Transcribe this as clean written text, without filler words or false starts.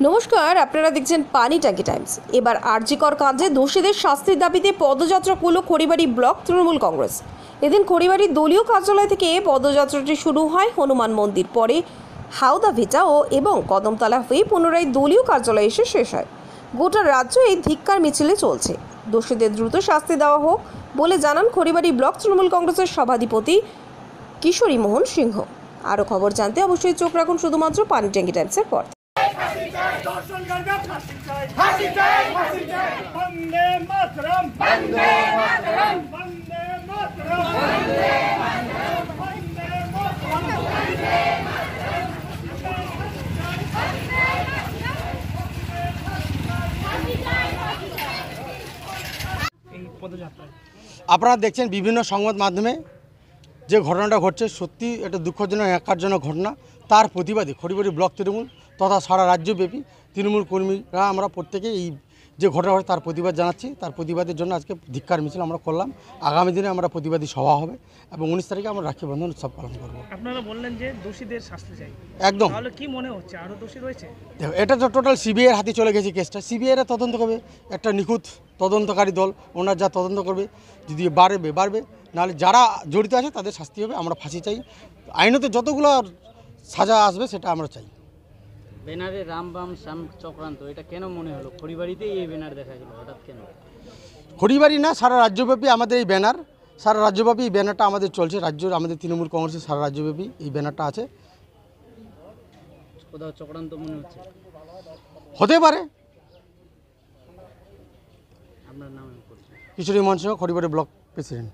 নমস্কার, আপনারা দেখছেন পানি ট্যাঙ্কি টাইমস। এবার আরজিকর কাণ্ডে দোষীদের শাস্তির দাবিতে পদযাত্রা করল খড়িবাড়ি ব্লক তৃণমূল কংগ্রেস। এদিন খড়িবাড়ির দলীয় কার্যালয় থেকে পদযাত্রাটি শুরু হয় হনুমান মন্দির, পরে হাওদা ভিটা এবং কদমতলা হয়ে পুনরায় দলীয় কার্যালয়ে এসে শেষ হয়। গোটা রাজ্য এই ধিক্কার মিছিলে চলছে। দোষীদের দ্রুত শাস্তি দেওয়া হোক বলে জানান খড়িবাড়ি ব্লক তৃণমূল কংগ্রেসের সভাধিপতি কিশোরী মোহন সিংহ। আরও খবর জানতে অবশ্যই চোখ রাখুন শুধুমাত্র পানি ট্যাঙ্কি টাইমসের পর। वंदे मातरम वंदे मातरम वंदे मातरम वंदे मातरम वंदे मातरम वंदे আপনারা দেখছেন বিভিন্ন সংবাদ মাধ্যমে যে ঘটনাটা ঘটছে, সত্যি এটা দুঃখজনক, ন্যাক্কারজনক ঘটনা। তার প্রতিবাদে খড়িবাড়ি ব্লক তৃণমূল তথা সারা রাজ্যব্যাপী তৃণমূল কর্মীরা আমরা প্রত্যেকে এই যে ঘটনা ঘটে তার প্রতিবাদ জানাচ্ছি। তার প্রতিবাদের জন্য আজকে ধিক্কার মিছিল আমরা করলাম। আগামী দিনে আমরা প্রতিবাদী সভা হবে এবং 19 তারিখে আমরা রাখি বন্ধন উৎসব পালন করব। আপনারা বললেন যে দোষীদের শাস্তি চাই, একদম। তাহলে কি মনে হচ্ছে আরও দোষী রয়েছে? দেখো, এটা তো টোটাল সিবিআইয়ের হাতে চলে গেছে কেসটা। সিবিআইরা তদন্ত করবে, একটা নিখুঁত তদন্তকারী দল, ওনার যা তদন্ত করবে, যদি বাড়বে, নাহলে যারা জড়িত আছে তাদের শাস্তি হবে। আমরা ফাঁসি চাই, আইনত যতগুলো সাজা আসবে সেটা আমরা চাই। ব্যানারে রাম বাম শ্যাম চক্রান্ত, এটা কেন মনে হলো? খড়িবাড়িতেই এই ব্যানার দেখা গেল হঠাৎ কেন? খড়িবাড়ি না, সারা রাজ্যব্যাপী আমাদের এই ব্যানার, সারা রাজ্যব্যাপী এই ব্যানারটা আমাদের চলছে। আমাদের তৃণমূল কংগ্রেসের সারা রাজ্যব্যাপী এই ব্যানারটা আছে। কোথাও চক্রান্ত মনে হচ্ছে? হতে পারে। আপনার নাম? কিশোরী মোহন সিংহ, খড়িবাড়ি ব্লক প্রেসিডেন্ট।